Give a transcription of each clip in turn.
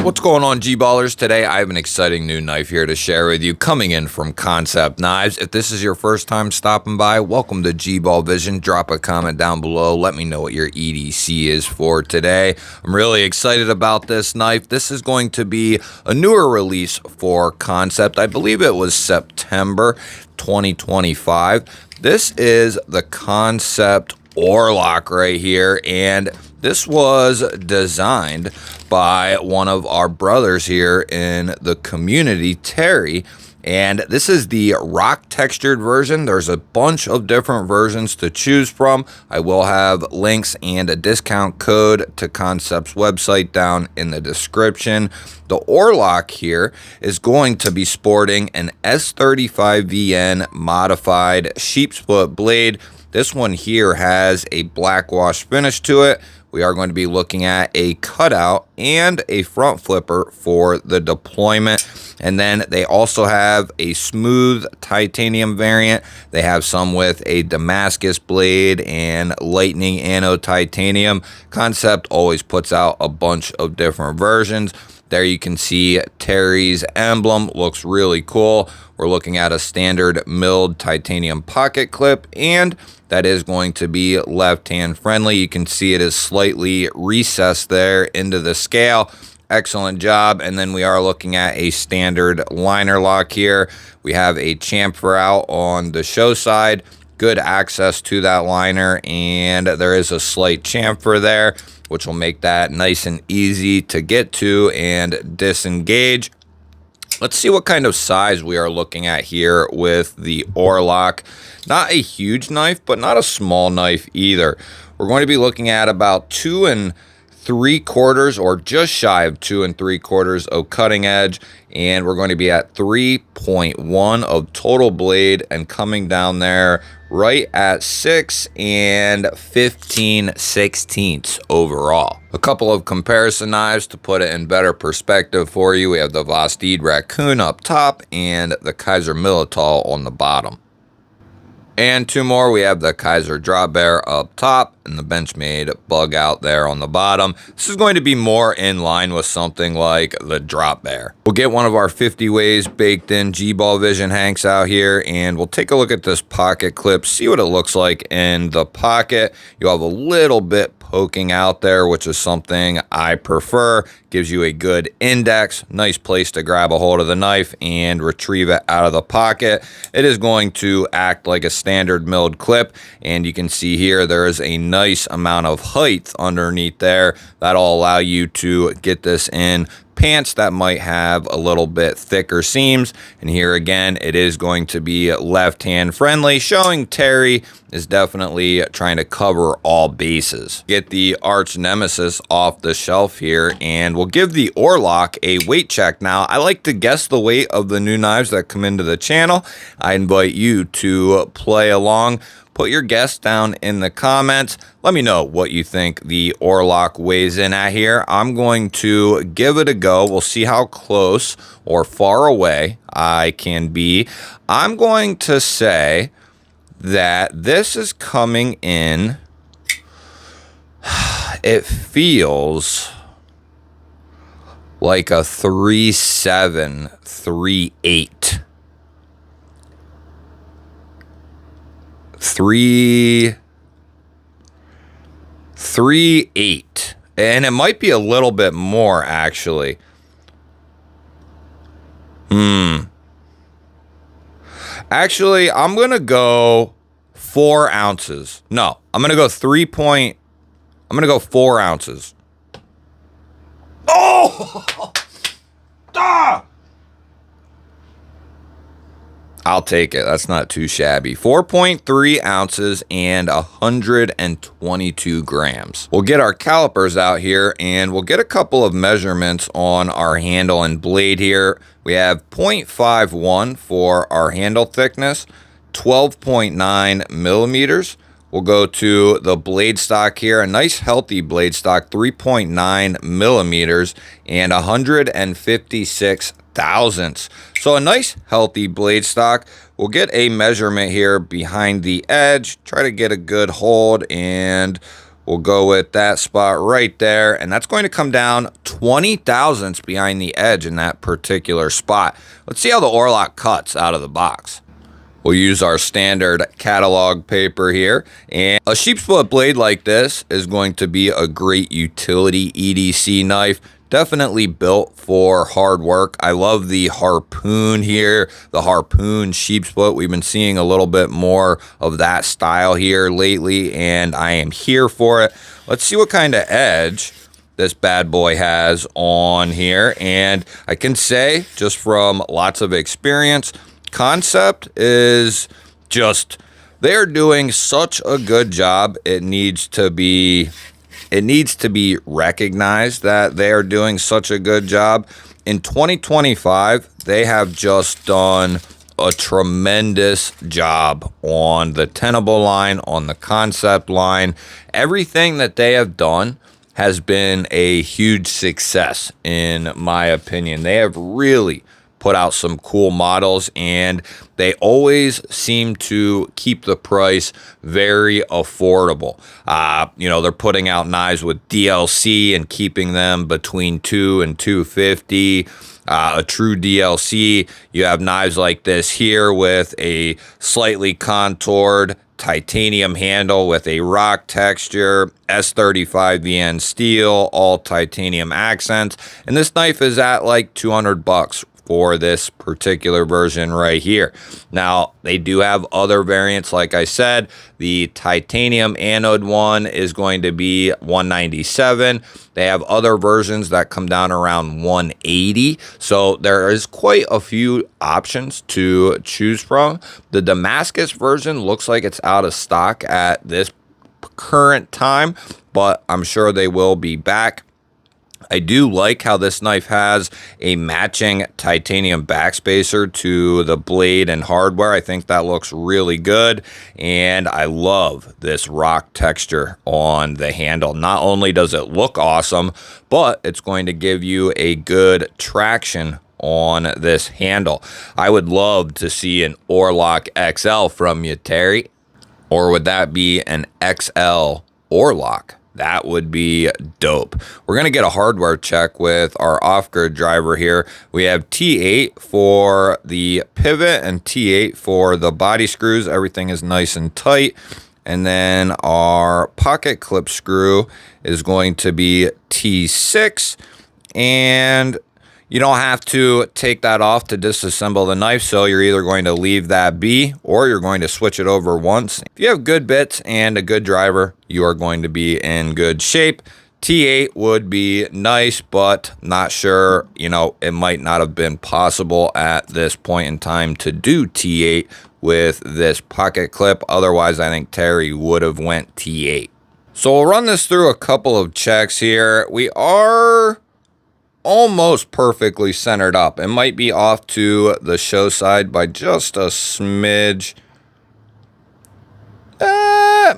What's going on, G-Ballers? Today I have an exciting new knife here to share with you, coming in from Kansept Knives. If this is your first time stopping by, welcome to GBall Vision. Drop a comment down below. Let me know what your EDC is for today. I'm really excited about this knife. This is going to be a newer release for Kansept. I believe it was September 2025. This is the Kansept Orlok right here, and this was designed by one of our brothers here in the community, Terry, and this is the rock textured version. There's a bunch of different versions to choose from. I will have links and a discount code to Kansept's website down in the description. The Orlok here is going to be sporting an S35VN modified sheep's foot blade. This one here has a black wash finish to it. We are going to be looking at a cutout and a front flipper for the deployment. And then they also have a smooth titanium variant. They have some with a Damascus blade and lightning anode titanium. Kansept always puts out a bunch of different versions. There you can see Terry's emblem, looks really cool. We're looking at a standard milled titanium pocket clip, and that is going to be left-hand friendly. You can see it is slightly recessed there into the scale. Excellent job. And then we are looking at a standard liner lock here. We have a chamfer out on the show side. Good access to that liner, and there is a slight chamfer there, which will make that nice and easy to get to and disengage. Let's see what kind of size we are looking at here with the Orlok. Not a huge knife, but not a small knife either. We're going to be looking at about 2 3/4 or just shy of 2 3/4 of cutting edge, and we're going to be at 3.1 of total blade and coming down there right at 6 15/16 overall. A couple of comparison knives to put it in better perspective for you. We have the Vostede Raccoon up top and the Kaiser Militol on the bottom. And 2 more, we have the Kaiser Drop Bear up top and the Benchmade Bug Out there on the bottom. This is going to be more in line with something like the Drop Bear. We'll get one of our 50 ways baked in GBall Vision Hanks out here, and we'll take a look at this pocket clip, see what it looks like in the pocket. You'll have a little bit poking out there, which is something I prefer. Gives you a good index, nice place to grab a hold of the knife and retrieve it out of the pocket. It is going to act like a standard milled clip, and you can see here there is a nice amount of height underneath there. That'll allow you to get this in pants that might have a little bit thicker seams. And here again, it is going to be left-hand friendly, showing Terry is definitely trying to cover all bases. Get the arch nemesis off the shelf here, and we'll give the Orlok a weight check. Now, I like to guess the weight of the new knives that come into the channel. I invite you to play along. Put your guess down in the comments. Let me know what you think the Orlok weighs in at here. I'm going to give it a go. We'll see how close or far away I can be. I'm going to say that this is coming in. It feels like a 3.7, 3.8. 3.8, and it might be a little bit more actually. Actually, I'm gonna go 4 ounces. No, I'm gonna go 4 ounces. Oh! Ah! I'll take it. That's not too shabby. 4.3 ounces and 122 grams. We'll get our calipers out here, and we'll get a couple of measurements on our handle and blade here. We have 0.51 for our handle thickness, 12.9 millimeters. We'll go to the blade stock here, a nice healthy blade stock, 3.9 millimeters and 156 thousandths. So a nice healthy blade stock. We'll get a measurement here behind the edge, try to get a good hold, and We'll go with that spot right there, and that's going to come down 20 thousandths behind the edge in that particular spot. Let's see how the Orlok cuts out of the box. We'll use our standard catalog paper here, and a sheep split blade like this is going to be a great utility EDC knife. Definitely built for hard work. I love the harpoon here, the harpoon sheep split. We've been seeing a little bit more of that style here lately, and I am here for it. Let's see what kind of edge this bad boy has on here, and I can say, just from lots of experience, Kansept is just, they're doing such a good job. It needs to be recognized that they are doing such a good job. In 2025, they have just done a tremendous job on the Tenable line, on the Kansept line. Everything that they have done has been a huge success, in my opinion. They have really put out some cool models, and they always seem to keep the price very affordable. They're putting out knives with DLC and keeping them between $200 and $250. A true DLC. You have knives like this here with a slightly contoured titanium handle with a rock texture, S35VN steel, all titanium accents, and this knife is at like $200 for this particular version right here. Now, they do have other variants. Like I said, the titanium anode one is going to be $197. They have other versions that come down around $180. So there is quite a few options to choose from. The Damascus version looks like it's out of stock at this current time, but I'm sure they will be back. I do like how this knife has a matching titanium backspacer to the blade and hardware. I think that looks really good, and I love this rock texture on the handle. Not only does it look awesome, but it's going to give you a good traction on this handle. I would love to see an Orlok XL from you, Terry. Or would that be an XL Orlok? That would be dope. We're going to get a hardware check with our off-grid driver here. We have T8 for the pivot and T8 for the body screws. Everything is nice and tight. And then our pocket clip screw is going to be T6. And you don't have to take that off to disassemble the knife, so you're either going to leave that be or you're going to switch it over once. If you have good bits and a good driver, you are going to be in good shape. T8 would be nice, but not sure, it might not have been possible at this point in time to do T8 with this pocket clip. Otherwise, I think Terry would have went T8. So we'll run this through a couple of checks here. We are almost perfectly centered up. It might be off to the show side by just a smidge.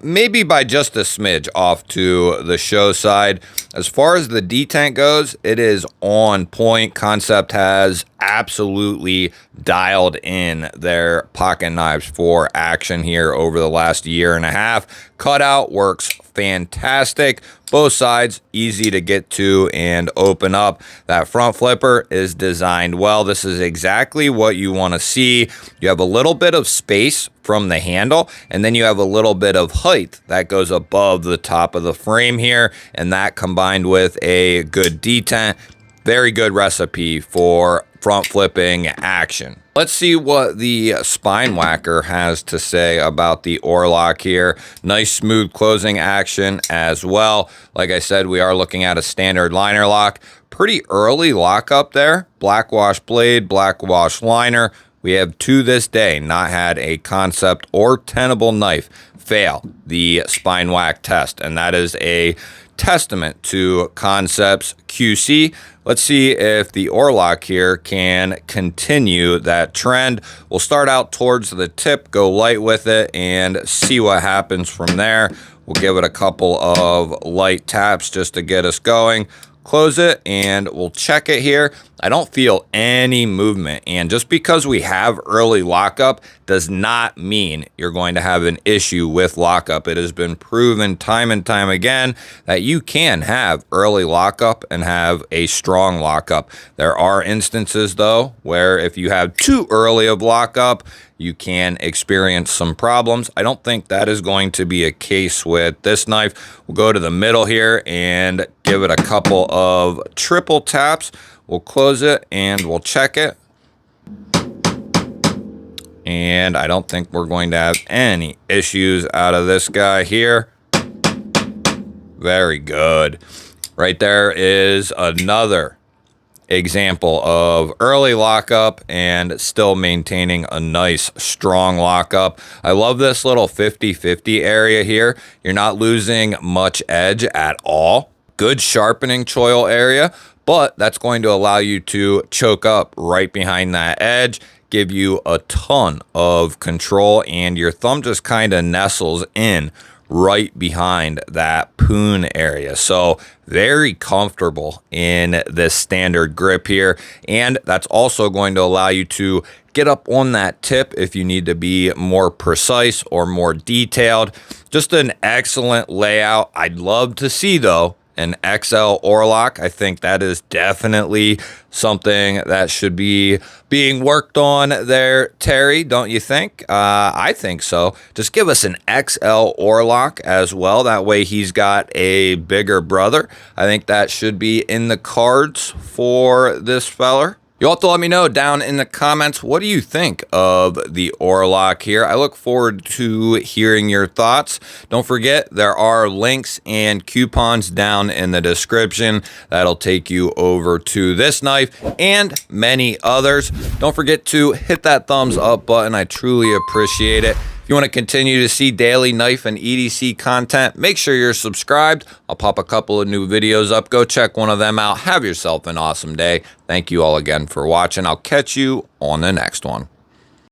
Maybe by just a smidge off to the show side. As far as the detent goes, it is on point. Kansept has absolutely dialed in their pocket knives for action here over the last year and a half. Cutout works fantastic. Both sides easy to get to and open up. That front flipper is designed well. This is exactly what you want to see. You have a little bit of space from the handle, and then you have a little bit of height that goes above the top of the frame here, and that combined with a good detent, very good recipe for front flipping action. Let's see what the spine whacker has to say about the Orlok here. Nice smooth closing action as well. Like I said, we are looking at a standard liner lock. Pretty early lockup there. Black wash blade, black wash liner. We have to this day not had a Kansept or Tenable knife fail the spine whack test, and that is a testament to Kansept's QC. Let's see if the Orlok here can continue that trend. We'll start out towards the tip, go light with it, and see what happens from there. We'll give it a couple of light taps just to get us going. close it, and we'll check it here. I don't feel any movement, and just because we have early lockup does not mean you're going to have an issue with lockup. It has been proven time and time again that you can have early lockup and have a strong lockup. There are instances though where if you have too early of lockup, you can experience some problems. I don't think that is going to be a case with this knife. We'll go to the middle here and give it a couple of triple taps. We'll close it and we'll check it. And I don't think we're going to have any issues out of this guy here. Very good. Right there is another example of early lockup and still maintaining a nice strong lockup. I love this little 50-50 area here. You're not losing much edge at all. Good sharpening choil area, but that's going to allow you to choke up right behind that edge, give you a ton of control, and your thumb just kind of nestles in right behind that poon area. So very comfortable in this standard grip here. And that's also going to allow you to get up on that tip if you need to be more precise or more detailed. Just an excellent layout. I'd love to see though an XL Orlok. I think that is definitely something that should be being worked on there, Terry, don't you think? I think so. Just give us an XL Orlok as well. That way he's got a bigger brother. I think that should be in the cards for this feller. You'll have to let me know down in the comments, what do you think of the Orlok here? I look forward to hearing your thoughts. Don't forget, there are links and coupons down in the description that'll take you over to this knife and many others. Don't forget to hit that thumbs up button. I truly appreciate it. If you want to continue to see daily knife and EDC content, make sure you're subscribed. I'll pop a couple of new videos up. Go check one of them out. Have yourself an awesome day. Thank you all again for watching. I'll catch you on the next one.